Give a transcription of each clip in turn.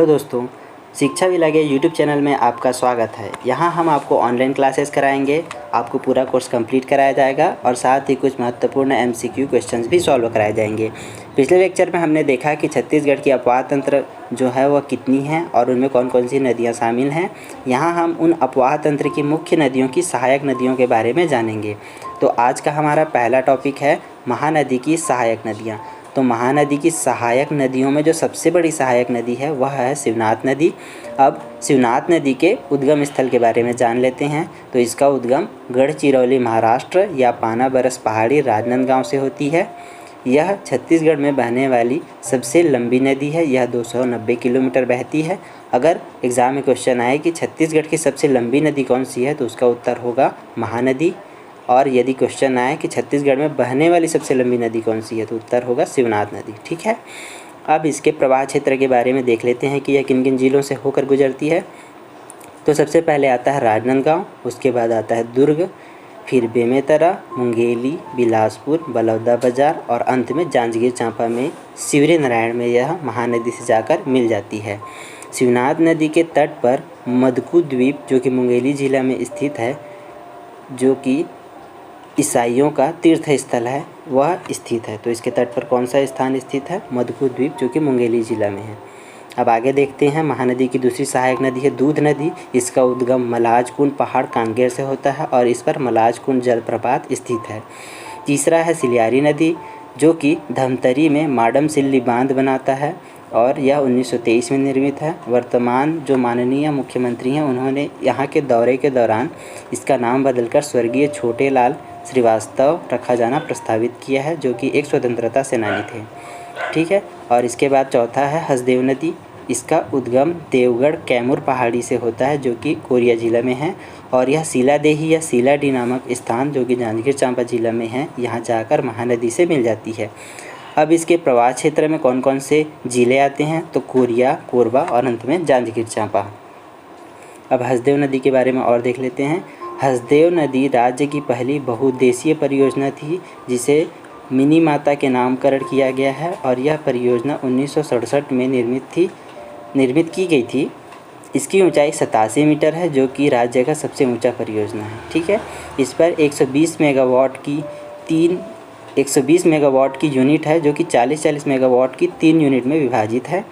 Hello दोस्तों, शिक्षा विलागे YouTube channel में आपका स्वागत है। यहाँ हम आपको ऑनलाइन क्लासेस कराएंगे, आपको पूरा कोर्स कंप्लीट कराया जाएगा और साथ ही कुछ महत्वपूर्ण एमसीक्यू क्वेश्चंस भी सॉल्व कराए जाएंगे। पिछले लेक्चर में हमने देखा कि छत्तीसगढ़ की अपवाह तंत्र जो है वह कितनी है और उनमें कौन कौन सी नदियाँ शामिल हैं। यहाँ हम उन अपवाह तंत्र की मुख्य नदियों की सहायक नदियों के बारे में जानेंगे। तो आज का हमारा पहला टॉपिक है महानदी की सहायक नदियाँ। तो महानदी की सहायक नदियों में जो सबसे बड़ी सहायक नदी है वह है शिवनाथ नदी। अब शिवनाथ नदी के उद्गम स्थल के बारे में जान लेते हैं। तो इसका उद्गम गढ़चिरौली महाराष्ट्र या पानाबरस पहाड़ी राजनांदगांव से होती है। यह छत्तीसगढ़ में बहने वाली सबसे लंबी नदी है। यह 290 किलोमीटर बहती है। अगर एग्ज़ाम में क्वेश्चन आए कि छत्तीसगढ़ की सबसे लंबी नदी कौन सी है तो उसका उत्तर होगा महानदी। और यदि क्वेश्चन आए कि छत्तीसगढ़ में बहने वाली सबसे लंबी नदी कौन सी है तो उत्तर होगा शिवनाथ नदी। ठीक है, अब इसके प्रवाह क्षेत्र के बारे में देख लेते हैं कि यह किन किन जिलों से होकर गुजरती है। तो सबसे पहले आता है राजनांदगांव, उसके बाद आता है दुर्ग, फिर बेमेतरा, मुंगेली, बिलासपुर, बलौदाबाजार और अंत में जांजगीर चांपा में शिवरीनारायण में यह महानदी से जाकर मिल जाती है। शिवनाथ नदी के तट पर मदकू द्वीप जो कि मुंगेली जिला में स्थित है, जो कि ईसाइयों का तीर्थ स्थल है, वह स्थित है। तो इसके तट पर कौन सा स्थान स्थित है? मदकू द्वीप जो कि मुंगेली जिला में है। अब आगे देखते हैं, महानदी की दूसरी सहायक नदी है दूध नदी। इसका उद्गम मलाजकुंड पहाड़ कांगेर से होता है और इस पर मलाजकुंड जलप्रपात स्थित है। तीसरा है सिलियारी नदी जो कि धमतरी में माडम सिल्ली बांध बनाता है और यह 1923 में निर्मित है। वर्तमान जो माननीय मुख्यमंत्री हैं उन्होंने यहाँ के दौरे के दौरान इसका नाम बदलकर स्वर्गीय छोटेलाल श्रीवास्तव रखा जाना प्रस्तावित किया है, जो कि एक स्वतंत्रता सेनानी थे। ठीक है, और इसके बाद चौथा है हसदेव नदी। इसका उद्गम देवगढ़ कैमूर पहाड़ी से होता है जो कि कोरिया जिला में है और यह सीलादेही या सीलाडी नामक स्थान जो कि जांजगीर चांपा जिला में है, यहाँ जाकर महानदी से मिल जाती है। अब इसके प्रवाह क्षेत्र में कौन कौन से जिले आते हैं? तो कोरिया, कोरबा और अंत में जांजगीर चांपा। अब हसदेव नदी के बारे में और देख लेते हैं। हसदेव नदी राज्य की पहली बहुउद्देशीय परियोजना थी जिसे मिनी माता के नामकरण किया गया है और यह परियोजना 1967 में निर्मित की गई थी। इसकी ऊंचाई 87 मीटर है जो कि राज्य का सबसे ऊंचा परियोजना है। ठीक है, इस पर 120 मेगावाट की यूनिट है जो कि 40 मेगावाट की 3 यूनिट में विभाजित है।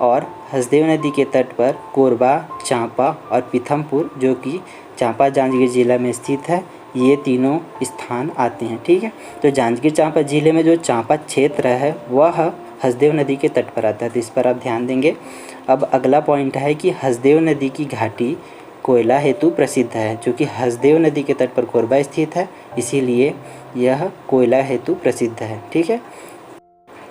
और हसदेव नदी के तट पर कोरबा, चांपा और पीथमपुर जो कि चांपा जांजगीर जिला में स्थित है, ये तीनों स्थान आते हैं। ठीक है, तो जांजगीर चांपा जिले में जो चांपा क्षेत्र है वह हसदेव नदी के तट पर आता है, तो इस पर आप ध्यान देंगे। अब अगला पॉइंट है कि हसदेव नदी की घाटी कोयला हेतु प्रसिद्ध है, क्योंकि हसदेव नदी के तट पर कोरबा स्थित है, इसीलिए यह कोयला हेतु प्रसिद्ध है। ठीक है,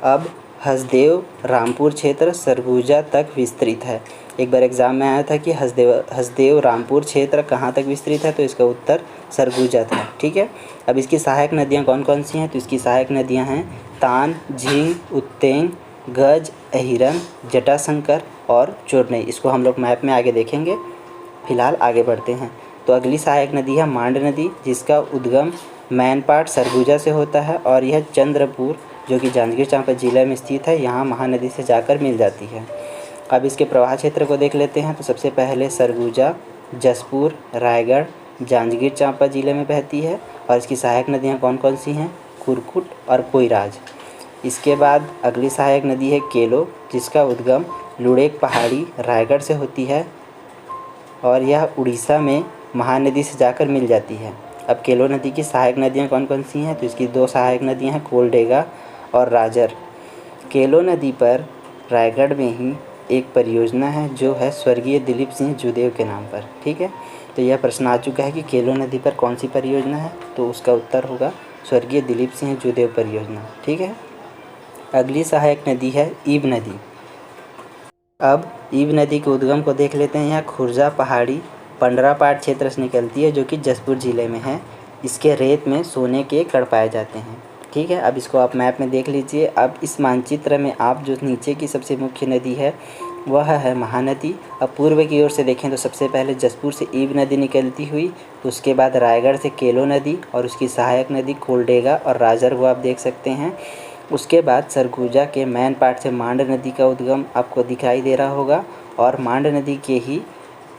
अब हसदेव रामपुर क्षेत्र सरगुजा तक विस्तृत है। एक बार एग्ज़ाम में आया था कि हसदेव रामपुर क्षेत्र कहाँ तक विस्तृत है, तो इसका उत्तर सरगुजा था। ठीक है, अब इसकी सहायक नदियाँ कौन कौन सी हैं? तो इसकी सहायक नदियाँ हैं तान, झींग, उत्तेंग, गज, अहिरन, जटाशंकर और चोरनई। इसको हम लोग मैप में आगे देखेंगे, फिलहाल आगे बढ़ते हैं। तो अगली सहायक नदी है मांड नदी जिसका उद्गम मैनपाट सरगुजा से होता है और यह चंद्रपुर जो कि जांजगीर चांपा जिला में स्थित है, यहाँ महानदी से जाकर मिल जाती है। अब इसके प्रवाह क्षेत्र को देख लेते हैं। तो सबसे पहले सरगुजा, जसपुर, रायगढ़, जांजगीर चांपा जिले में बहती है और इसकी सहायक नदियाँ कौन कौन सी हैं? कुरकुट और कोइराज। इसके बाद अगली सहायक नदी है केलो जिसका उद्गम लुड़ेक पहाड़ी रायगढ़ से होती है और यह उड़ीसा में महानदी से जाकर मिल जाती है। अब केलो नदी की सहायक नदियाँ कौन कौन सी हैं? तो इसकी दो सहायक नदियाँ हैं कोलडेगा और राजर। केलो नदी पर रायगढ़ में ही एक परियोजना है जो है स्वर्गीय दिलीप सिंह जूदेव के नाम पर। ठीक है, तो यह प्रश्न आ चुका है कि केलो नदी पर कौन सी परियोजना है, तो उसका उत्तर होगा स्वर्गीय दिलीप सिंह जूदेव परियोजना। ठीक है, अगली सहायक नदी है ईब नदी। अब ईब नदी के उद्गम को देख लेते हैं। यहाँ खुर्जा पहाड़ी पंडरापाट क्षेत्र से निकलती है जो कि जसपुर जिले में है। इसके रेत में सोने के कण पाए जाते हैं। ठीक है, अब इसको आप मैप में देख लीजिए। अब इस मानचित्र में आप जो नीचे की सबसे मुख्य नदी है वह है महानदी। अब पूर्व की ओर से देखें तो सबसे पहले जसपुर से ईब नदी निकलती हुई, उसके बाद रायगढ़ से केलो नदी और उसकी सहायक नदी कोलडेगा और राजर को आप देख सकते हैं। उसके बाद सरगुजा के मैन पार्ट से मांड नदी का उद्गम आपको दिखाई दे रहा होगा और मांड नदी के ही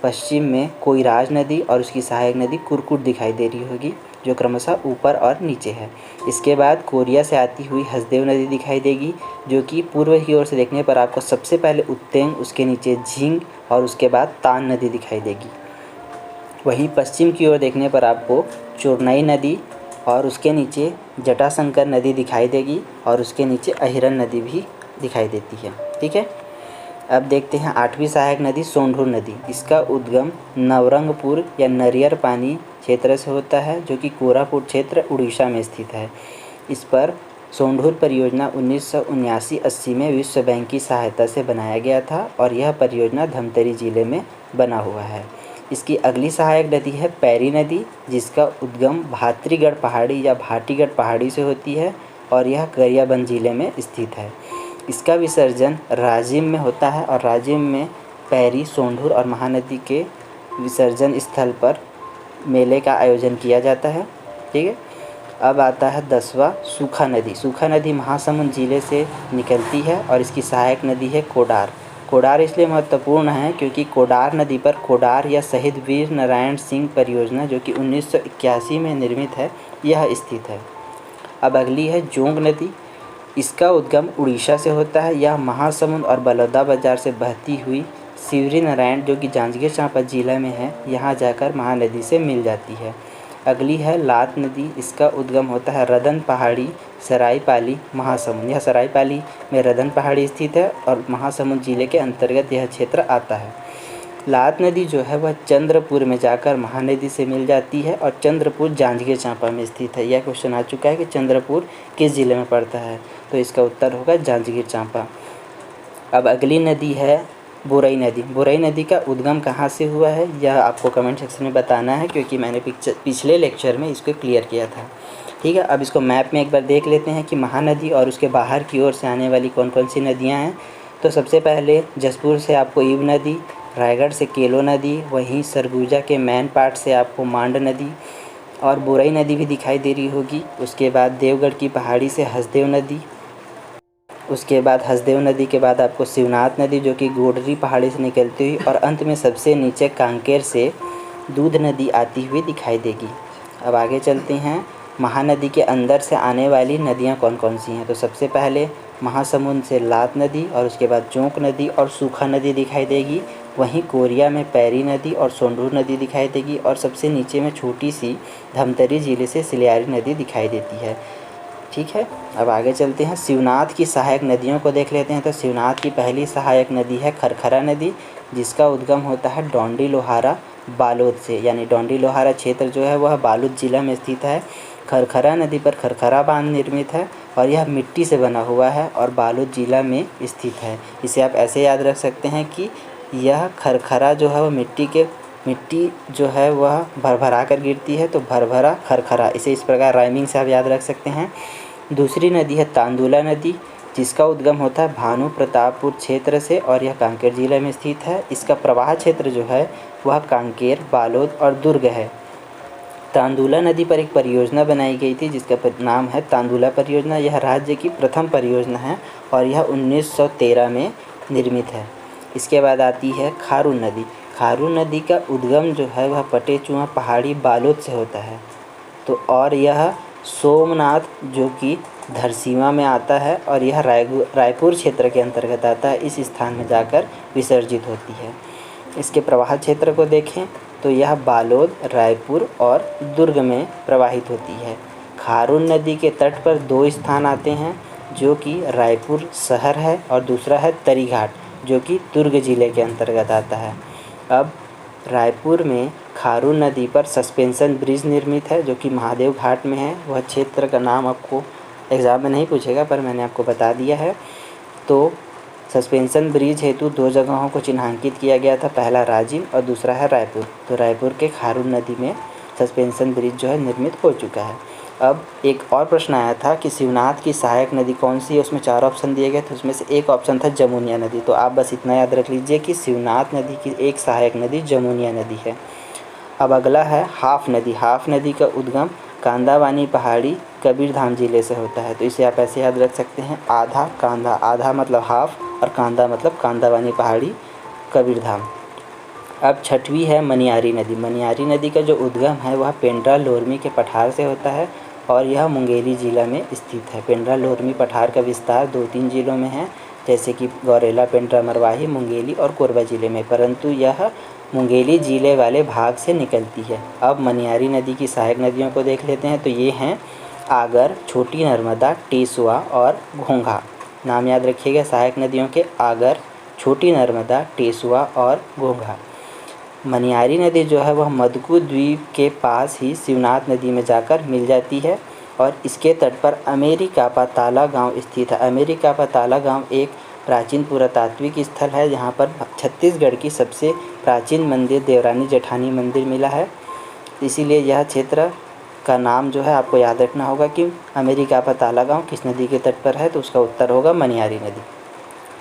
पश्चिम में कोइराज नदी और उसकी सहायक नदी कुरकुट दिखाई दे रही होगी, जो क्रमशः ऊपर और नीचे है। इसके बाद कोरिया से आती हुई हसदेव नदी दिखाई देगी, जो कि पूर्व की ओर से देखने पर आपको सबसे पहले उत्तेंग, उसके नीचे झींग और उसके बाद तान नदी दिखाई देगी। वहीं पश्चिम की ओर देखने पर आपको चोरनई नदी और उसके नीचे जटाशंकर नदी दिखाई देगी और उसके नीचे अहिरन नदी भी दिखाई देती है। ठीक है, अब देखते हैं 8वीं सहायक नदी सोंढूर नदी। इसका उद्गम नवरंगपुर या नरियर पानी क्षेत्र से होता है, जो कि कोरापुट क्षेत्र उड़ीसा में स्थित है। इस पर सोंढूर परियोजना 1979-80 में विश्व बैंक की सहायता से बनाया गया था और यह परियोजना धमतरी जिले में बना हुआ है। इसकी अगली सहायक नदी है पैरी नदी, जिसका उद्गम भातरीगढ़ पहाड़ी या भाटीगढ़ पहाड़ी से होती है और यह गरियाबंद जिले में स्थित है। इसका विसर्जन राजिम में होता है और राजिम में पैरी, सोंढूर और महानदी के विसर्जन स्थल पर मेले का आयोजन किया जाता है। ठीक है, अब आता है 10वां सूखा नदी। सूखा नदी महासमुंद जिले से निकलती है और इसकी सहायक नदी है कोडार। कोडार इसलिए महत्वपूर्ण है क्योंकि कोडार नदी पर कोडार या शहीद वीर नारायण सिंह परियोजना, जो कि 1981 में निर्मित है, यह स्थित है। अब अगली है जोंग नदी। इसका उद्गम उड़ीसा से होता है। यह महासमुंद और बलौदा बाजार से बहती हुई शिवरी नारायण, जो कि जांजगीर चांपा जिला में है, यहाँ जाकर महानदी से मिल जाती है। अगली है लात नदी। इसका उद्गम होता है रदन पहाड़ी, सरायपाली, महासमुंद। यह सरायपाली में रदन पहाड़ी स्थित है और महासमुंद जिले के अंतर्गत यह क्षेत्र आता है। लात नदी जो है वह चंद्रपुर में जाकर महानदी से मिल जाती है और चंद्रपुर जांजगीर चांपा में स्थित है। यह क्वेश्चन आ चुका है कि चंद्रपुर किस जिले में पड़ता है, तो इसका उत्तर होगा जांजगीर चांपा। अब अगली नदी है बुरई नदी। बुरई नदी का उद्गम कहाँ से हुआ है, यह आपको कमेंट सेक्शन में बताना है, क्योंकि मैंने पिछले लेक्चर में इसको क्लियर किया था। ठीक है, अब इसको मैप में एक बार देख लेते हैं कि महानदी और उसके बाहर की ओर से आने वाली कौन कौन सी नदियाँ हैं। तो सबसे पहले जसपुर से आपको ईव नदी, रायगढ़ से केलो नदी, वहीं सरगुजा के मैन पार्ट से आपको मांड नदी और बुरई नदी भी दिखाई दे रही होगी। उसके बाद देवगढ़ की पहाड़ी से हसदेव नदी, उसके बाद हसदेव नदी के बाद आपको शिवनाथ नदी, जो कि गोडरी पहाड़ी से निकलती हुई, और अंत में सबसे नीचे कांकेर से दूध नदी आती हुई दिखाई देगी। अब आगे चलते हैं, महानदी के अंदर से आने वाली नदियाँ कौन कौन सी हैं। तो सबसे पहले महासमुंद से लात नदी और उसके बाद जोंक नदी और सूखा नदी दिखाई देगी। वहीं कोरिया में पैरी नदी और सोंढूर नदी दिखाई देगी और सबसे नीचे में छोटी सी धमतरी जिले से सिलियारी नदी दिखाई देती है। ठीक है, अब आगे चलते हैं, शिवनाथ की सहायक नदियों को देख लेते हैं। तो शिवनाथ की पहली सहायक नदी है खरखरा नदी, जिसका उद्गम होता है डोंडी लोहारा बालोद से, यानी डोंडी लोहारा क्षेत्र जो है वह बालोद जिला में स्थित है। खरखरा नदी पर खरखरा बांध निर्मित है और यह मिट्टी से बना हुआ है और बालोद जिला में स्थित है। इसे आप ऐसे याद रख सकते हैं कि यह खरखरा जो है वह मिट्टी जो है वह भरभरा कर गिरती है, तो भरभरा खरखरा, इसे इस प्रकार राइमिंग से आप याद रख सकते हैं। दूसरी नदी है तांदुला नदी, जिसका उद्गम होता है भानु प्रतापपुर क्षेत्र से और यह कांकेर जिले में स्थित है। इसका प्रवाह क्षेत्र जो है वह कांकेर, बालोद और दुर्ग है। तांदुला नदी पर एक परियोजना बनाई गई थी जिसका नाम है तांदुला परियोजना। यह राज्य की प्रथम परियोजना है और यह 1913 में निर्मित है। इसके बाद आती है खारून नदी। खारून नदी का उद्गम जो है वह पटेचुआ पहाड़ी बालोद से होता है, तो और यह सोमनाथ जो कि धरसीवा में आता है और यह रायपुर क्षेत्र के अंतर्गत आता है, इस स्थान में जाकर विसर्जित होती है। इसके प्रवाह क्षेत्र को देखें तो यह बालोद, रायपुर और दुर्ग में प्रवाहित होती है। खारून नदी के तट पर दो स्थान आते हैं, जो कि रायपुर शहर है और दूसरा है तरीघाट, जो कि दुर्ग जिले के अंतर्गत आता है। अब रायपुर में खारून नदी पर सस्पेंशन ब्रिज निर्मित है, जो कि महादेव घाट में है। वह क्षेत्र का नाम आपको एग्ज़ाम में नहीं पूछेगा, पर मैंने आपको बता दिया है। तो सस्पेंशन ब्रिज हेतु दो जगहों को चिन्हांकित किया गया था, पहला राजिम और दूसरा है रायपुर। तो रायपुर के खारून नदी में सस्पेंशन ब्रिज जो है निर्मित हो चुका है। अब एक और प्रश्न आया था कि शिवनाथ की सहायक नदी कौन सी है, उसमें 4 ऑप्शन दिए गए थे, उसमें से एक ऑप्शन था जमुनिया नदी। तो आप बस इतना याद रख लीजिए कि शिवनाथ नदी की एक सहायक नदी जमुनिया नदी है। अब अगला है हाफ नदी। हाफ नदी का उद्गम कांदावानी पहाड़ी कबीरधाम ज़िले से होता है। तो इसे आप ऐसे याद रख सकते हैं, आधा कांधा, आधा मतलब हाफ और कांधा मतलब कांधावानी पहाड़ी कबीरधाम। अब छठवीं है मनियारी नदी। मनियारी नदी का जो उद्गम है वह पेंड्रा लोरमी के पठार से होता है और यह मुंगेली ज़िला में स्थित है। पेंड्रा लोरमी पठार का विस्तार 2-3 ज़िलों में है, जैसे कि गौरेला, पेंड्रा, मरवाही, मुंगेली और कोरबा ज़िले में, परंतु यह मुंगेली ज़िले वाले भाग से निकलती है। अब मनियारी नदी की सहायक नदियों को देख लेते हैं। तो ये हैं आगर, छोटी नर्मदा, टेसुआ और घोंघा। नाम याद रखिएगा सहायक नदियों के, आगर, छोटी नर्मदा, टेसुआ और घोंघा। मनियारी नदी जो है वह मदकू द्वीप के पास ही शिवनाथ नदी में जाकर मिल जाती है और इसके तट पर अमेरिकापाताला गांव स्थित है। अमेरिकापाताला गांव एक प्राचीन पुरातात्विक स्थल है जहां पर छत्तीसगढ़ की सबसे प्राचीन मंदिर देवरानी जेठानी मंदिर मिला है। इसीलिए यह क्षेत्र का नाम जो है आपको याद रखना होगा कि अमेरिकापाताला गांव किस नदी के तट पर है, तो उसका उत्तर होगा मनियारी नदी।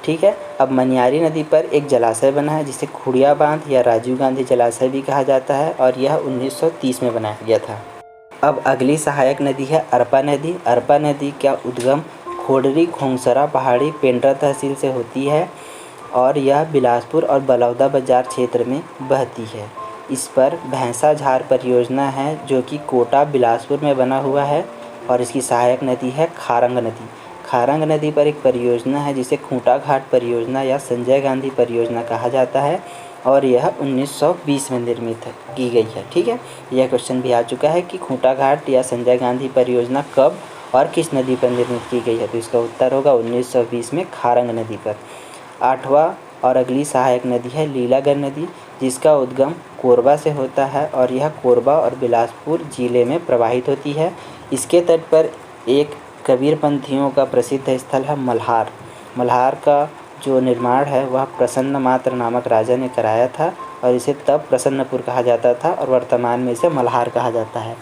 ठीक है। अब मनियारी नदी पर एक जलाशय बना है जिसे खुड़िया बांध या राजीव गांधी जलाशय भी कहा जाता है और यह 1930 में बनाया गया था। अब अगली सहायक नदी है अरपा नदी। अरपा नदी का उद्गम खोडरी खोंगसरा पहाड़ी पेंड्रा तहसील से होती है और यह बिलासपुर और बलौदा बाजार क्षेत्र में बहती है। इस पर भैंसा झार परियोजना है जो कि कोटा बिलासपुर में बना हुआ है और इसकी सहायक नदी है खारंग नदी। खारंग नदी पर एक परियोजना है जिसे खूंटा घाट परियोजना या संजय गांधी परियोजना कहा जाता है और यह 1920 में निर्मित की गई है। ठीक है, यह क्वेश्चन भी आ चुका है कि खूंटा घाट या संजय गांधी परियोजना कब और किस नदी पर निर्मित की गई है, तो इसका उत्तर होगा 1920 में खारंग नदी पर। 8वां और अगली सहायक नदी है लीलागढ़ नदी जिसका उद्गम कोरबा से होता है और यह कोरबा और बिलासपुर ज़िले में प्रवाहित होती है। इसके तट पर एक कबीरपंथियों का प्रसिद्ध स्थल है मल्हार। मल्हार का जो निर्माण है वह प्रसन्न मात्र नामक राजा ने कराया था और इसे तब प्रसन्नपुर कहा जाता था और वर्तमान में इसे मल्हार कहा जाता है।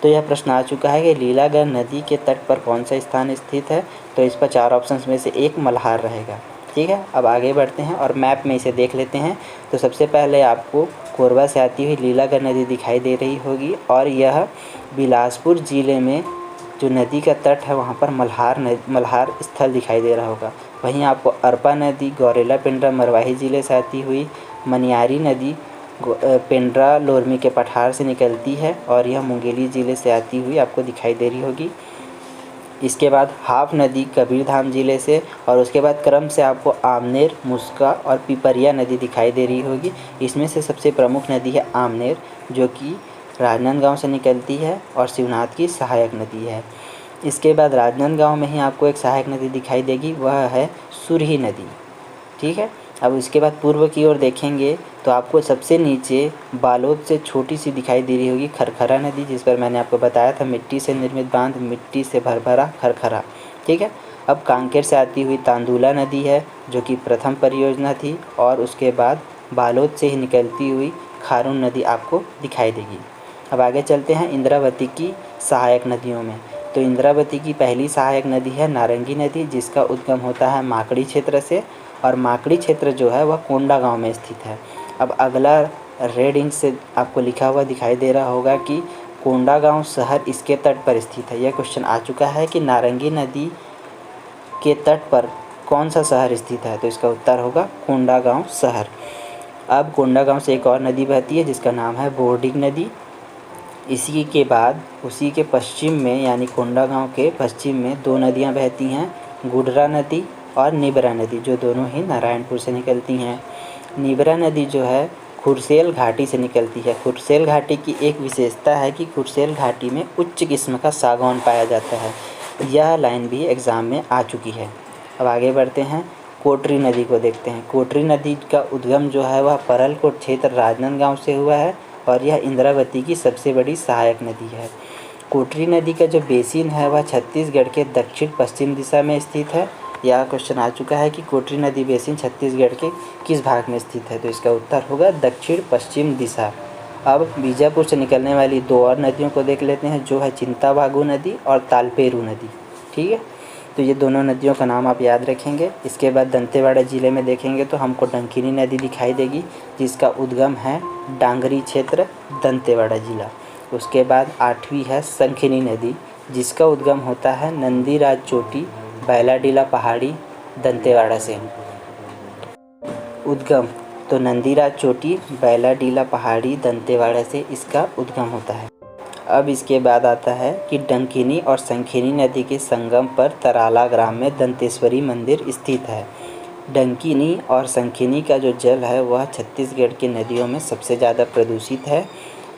तो यह प्रश्न आ चुका है कि लीलागढ़ नदी के तट पर कौन सा स्थान स्थित है, तो इस पर 4 ऑप्शंस में से एक मल्हार रहेगा। ठीक है, अब आगे बढ़ते हैं और मैप में इसे देख लेते हैं। तो सबसे पहले आपको कोरबा से आती हुई लीलागढ़ नदी दिखाई दे रही होगी और यह बिलासपुर ज़िले में जो नदी का तट है वहाँ पर मल्हार स्थल दिखाई दे रहा होगा। वहीं आपको अरपा नदी गौरेला पेंड्रा मरवाही ज़िले से आती हुई, मनियारी नदी पेंड्रा लोरमी के पठार से निकलती है और यह मुंगेली ज़िले से आती हुई आपको दिखाई दे रही होगी। इसके बाद हाफ नदी कबीरधाम ज़िले से और उसके बाद क्रम से आपको आमनेर, मुस्का और पिपरिया नदी दिखाई दे रही होगी। इसमें से सबसे प्रमुख नदी है आमनेर जो कि राजनांदगांव से निकलती है और शिवनाथ की सहायक नदी है। इसके बाद राजनांदगांव में ही आपको एक सहायक नदी दिखाई देगी, वह है सुरही नदी। ठीक है, अब इसके बाद पूर्व की ओर देखेंगे तो आपको सबसे नीचे बालोद से छोटी सी दिखाई दे रही होगी खरखरा नदी, जिस पर मैंने आपको बताया था मिट्टी से निर्मित बांध, मिट्टी से भरा खरखरा। ठीक है, अब कांकेर से आती हुई तांदुला नदी है जो कि प्रथम परियोजना थी और उसके बाद बालोद से ही निकलती हुई खारून नदी आपको दिखाई देगी। अब आगे चलते हैं इंद्रावती की सहायक नदियों में। तो इंद्रावती की पहली सहायक नदी है नारंगी नदी जिसका उद्गम होता है माकड़ी क्षेत्र से और माकड़ी क्षेत्र जो है वह कोंडा गांव में स्थित है। अब अगला रेड इंक से आपको लिखा हुआ दिखाई दे रहा होगा कि कोंडा गांव शहर इसके तट पर स्थित है। यह क्वेश्चन आ चुका है कि नारंगी नदी के तट पर कौन सा शहर स्थित है, तो इसका उत्तर होगा कोंडा गांव शहर। अब कोंडा गांव से एक और नदी बहती है जिसका नाम है बोर्डिंग नदी। इसी के बाद उसी के पश्चिम में यानी कोंडा गांव के पश्चिम में 2 नदियां बहती हैं, गुडरा नदी और निबरा नदी, जो दोनों ही नारायणपुर से निकलती हैं। निबरा नदी जो है खुरसेल घाटी से निकलती है। खुरसेल घाटी की एक विशेषता है कि खुरसेल घाटी में उच्च किस्म का सागौन पाया जाता है। यह लाइन भी एग्ज़ाम में आ चुकी है। अब आगे बढ़ते हैं, कोटरी नदी को देखते हैं। कोटरी नदी का उद्गम जो है वह परलकोट क्षेत्र राजनांदगांव से हुआ है और यह इंद्रावती की सबसे बड़ी सहायक नदी है। कोटरी नदी का जो बेसिन है वह छत्तीसगढ़ के दक्षिण पश्चिम दिशा में स्थित है। यह क्वेश्चन आ चुका है कि कोटरी नदी बेसिन छत्तीसगढ़ के किस भाग में स्थित है, तो इसका उत्तर होगा दक्षिण पश्चिम दिशा। अब बीजापुर से निकलने वाली 2 और नदियों को देख लेते हैं जो है चिंताबागू नदी और तालपेरू नदी। ठीक है, तो ये दोनों नदियों का नाम आप याद रखेंगे। इसके बाद दंतेवाड़ा ज़िले में देखेंगे तो हमको डंकिनी नदी दिखाई देगी जिसका उद्गम है डांगरी क्षेत्र दंतेवाड़ा ज़िला। उसके बाद 8वीं है संखिनी नदी जिसका उद्गम होता है नंदीराज चोटी बैलाडीला पहाड़ी दंतेवाड़ा से। उद्गम तो नंदीराज चोटी बैलाडीला पहाड़ी दंतेवाड़ा से इसका उद्गम होता है। अब इसके बाद आता है कि डंकिनी और संखिनी नदी के संगम पर तराला ग्राम में दंतेश्वरी मंदिर स्थित है। डंकिनी और संखिनी का जो जल है वह छत्तीसगढ़ की नदियों में सबसे ज़्यादा प्रदूषित है।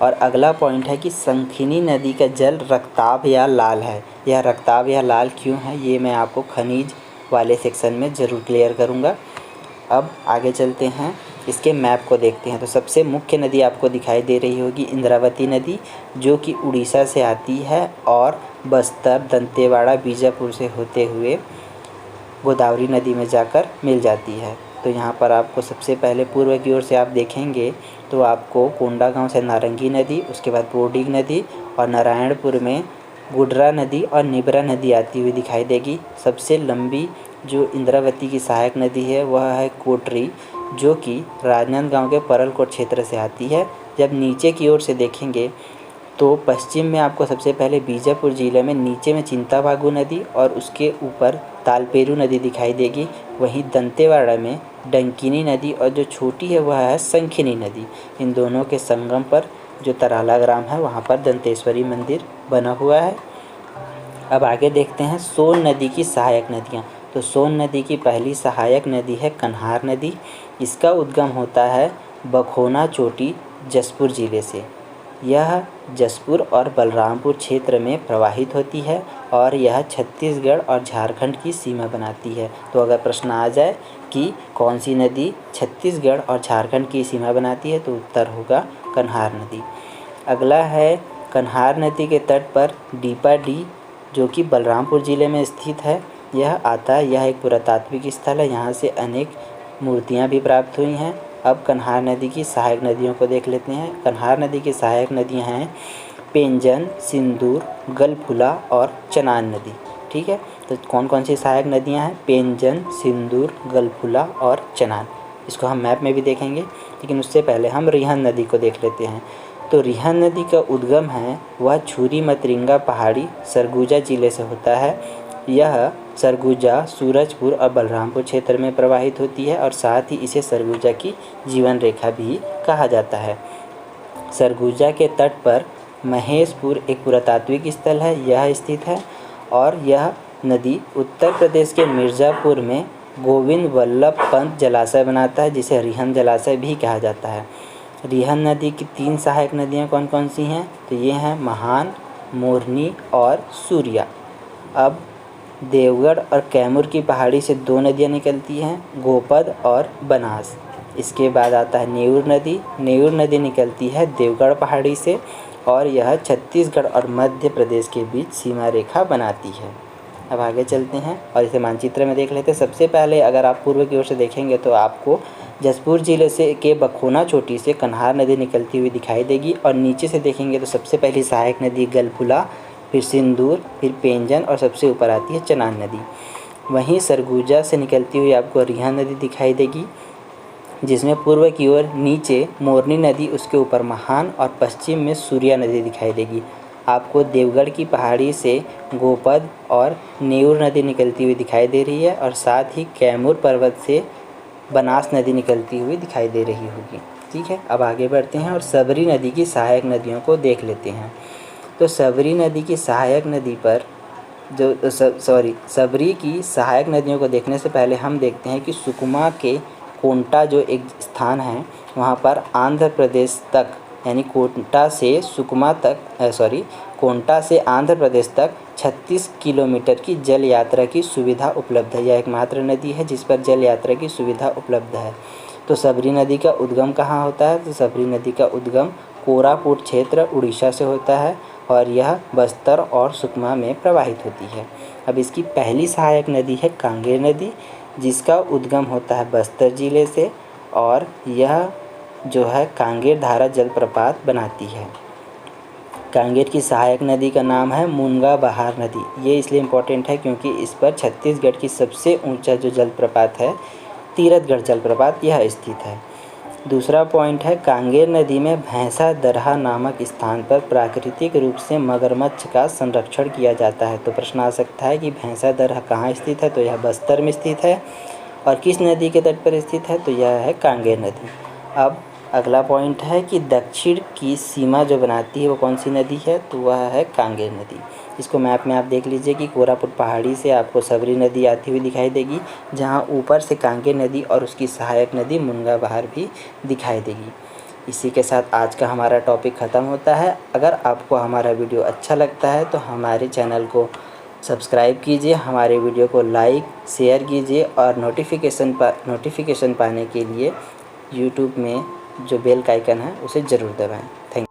और अगला पॉइंट है कि संखिनी नदी का जल रक्ताभ या लाल है। यह रक्ताभ या लाल क्यों है ये मैं आपको खनिज वाले सेक्शन में ज़रूर क्लियर करूँगा। अब आगे चलते हैं, इसके मैप को देखते हैं। तो सबसे मुख्य नदी आपको दिखाई दे रही होगी इंद्रावती नदी, जो कि उड़ीसा से आती है और बस्तर, दंतेवाड़ा, बीजापुर से होते हुए गोदावरी नदी में जाकर मिल जाती है। तो यहाँ पर आपको सबसे पहले पूर्व की ओर से आप देखेंगे तो आपको कोंडागांव से नारंगी नदी, उसके बाद बोर्डिग नदी और नारायणपुर में गुडरा नदी और निबरा नदी आती हुई दिखाई देगी। सबसे लंबी जो इंद्रावती की सहायक नदी है वह है कोटरी, जो कि राजनांदगांव के परलकोट क्षेत्र से आती है। जब नीचे की ओर से देखेंगे तो पश्चिम में आपको सबसे पहले बीजापुर जिले में नीचे में चिंताभागु नदी और उसके ऊपर तालपेरू नदी दिखाई देगी। वहीं दंतेवाड़ा में डंकिनी नदी और जो छोटी है वह है संखिनी नदी। इन दोनों के संगम पर जो तराला ग्राम है वहाँ पर दंतेश्वरी मंदिर बना हुआ है। अब आगे देखते हैं सोन नदी की सहायक नदियाँ। तो सोन नदी की पहली सहायक नदी है कन्हार नदी। इसका उद्गम होता है बखोना चोटी जसपुर जिले से। यह जसपुर और बलरामपुर क्षेत्र में प्रवाहित होती है और यह छत्तीसगढ़ और झारखंड की सीमा बनाती है। तो अगर प्रश्न आ जाए कि कौन सी नदी छत्तीसगढ़ और झारखंड की सीमा बनाती है तो उत्तर होगा कन्हार नदी। अगला है कन्हार नदी के तट पर डीपाडी, जो कि बलरामपुर ज़िले में स्थित है, यह आता है। यह एक पुरातात्विक स्थल है, यहाँ से अनेक मूर्तियाँ भी प्राप्त हुई हैं। अब कन्हार नदी की सहायक नदियों को देख लेते हैं। कन्हार नदी की सहायक नदियाँ हैं पेंजन, सिंदूर, गलफुला और चनान नदी। ठीक है, तो कौन कौन सी सहायक नदियाँ हैं? पेंजन, सिंदूर, गलफुला और चनान। इसको हम मैप में भी देखेंगे, लेकिन उससे पहले हम रिहन नदी को देख लेते हैं। तो रिहन नदी का उद्गम है वह छुरी मतरिंगा पहाड़ी सरगुजा जिले से होता है। यह सरगुजा, सूरजपुर और बलरामपुर क्षेत्र में प्रवाहित होती है और साथ ही इसे सरगुजा की जीवन रेखा भी कहा जाता है। सरगुजा के तट पर महेशपुर एक पुरातात्विक स्थल है, यह स्थित है। और यह नदी उत्तर प्रदेश के मिर्ज़ापुर में गोविंद वल्लभ पंत जलाशय बनाता है, जिसे रिहन जलाशय भी कहा जाता है। रिहन नदी की 3 सहायक नदियाँ कौन कौन सी हैं? तो ये हैं महान, मोरनी और सूर्या। अब देवगढ़ और कैमूर की पहाड़ी से 2 नदियाँ निकलती हैं, गोपद और बनास। इसके बाद आता है नेऊर नदी। नेऊर नदी निकलती है देवगढ़ पहाड़ी से और यह छत्तीसगढ़ और मध्य प्रदेश के बीच सीमा रेखा बनाती है। अब आगे चलते हैं और इसे मानचित्र में देख लेते हैं। सबसे पहले अगर आप पूर्व की ओर से देखेंगे तो आपको जसपुर जिले से के बखोना चोटी से कन्हार नदी निकलती हुई दिखाई देगी और नीचे से देखेंगे तो सबसे पहली सहायक नदी गलफुला, फिर सिंदूर, फिर पेंजन और सबसे ऊपर आती है चनान नदी। वहीं सरगुजा से निकलती हुई आपको रिहन नदी दिखाई देगी, जिसमें पूर्व की ओर नीचे मोरनी नदी, उसके ऊपर महान और पश्चिम में सूर्या नदी दिखाई देगी। आपको देवगढ़ की पहाड़ी से गोपद और नेऊर नदी निकलती हुई दिखाई दे रही है और साथ ही कैमूर पर्वत से बनास नदी निकलती हुई दिखाई दे रही होगी। ठीक है, अब आगे बढ़ते हैं और सबरी नदी की सहायक नदियों को देख लेते हैं। तो सबरी नदी की सहायक नदी पर सबरी की सहायक नदियों को देखने से पहले हम देखते हैं कि सुकमा के कोंटा जो एक स्थान है वहाँ पर आंध्र प्रदेश तक, यानी कोंटा से सुकमा तक कोंटा से आंध्र प्रदेश तक 36 किलोमीटर की जल यात्रा की सुविधा उपलब्ध है। यह एकमात्र नदी है जिस पर जल यात्रा की सुविधा उपलब्ध है। तो सबरी नदी का उद्गम कहाँ होता है? तो सबरी नदी का उद्गम कोरापुट क्षेत्र उड़ीसा से होता है और यह बस्तर और सुकमा में प्रवाहित होती है। अब इसकी पहली सहायक नदी है कांगेर नदी, जिसका उद्गम होता है बस्तर जिले से और यह जो है कांगेर धारा जलप्रपात बनाती है। कांगेर की सहायक नदी का नाम है मुनगा बहार नदी। ये इसलिए इम्पोर्टेंट है क्योंकि इस पर छत्तीसगढ़ की सबसे ऊंचा जो जलप्रपात है तीरथगढ़ जलप्रपात, यह स्थित है। दूसरा पॉइंट है कांगेर नदी में भैंसा दरहा नामक स्थान पर प्राकृतिक रूप से मगरमच्छ का संरक्षण किया जाता है। तो प्रश्न आ सकता है कि भैंसा दरहा कहाँ स्थित है, तो यह बस्तर में स्थित है। और किस नदी के तट पर स्थित है, तो यह है कांगेर नदी। अब अगला पॉइंट है कि दक्षिण की सीमा जो बनाती है वो कौन सी नदी है, तो वह है कांगेर नदी। इसको मैप में आप देख लीजिए कि कोरापुट पहाड़ी से आपको सबरी नदी आती हुई दिखाई देगी, जहाँ ऊपर से कांगेर नदी और उसकी सहायक नदी मुनगा बहार भी दिखाई देगी। इसी के साथ आज का हमारा टॉपिक ख़त्म होता है। अगर आपको हमारा वीडियो अच्छा लगता है तो हमारे चैनल को सब्सक्राइब कीजिए, हमारे वीडियो को लाइक शेयर कीजिए और नोटिफिकेशन पाने के लिए यूट्यूब में जो बेल का आइकन है उसे ज़रूर दबाएं। थैंक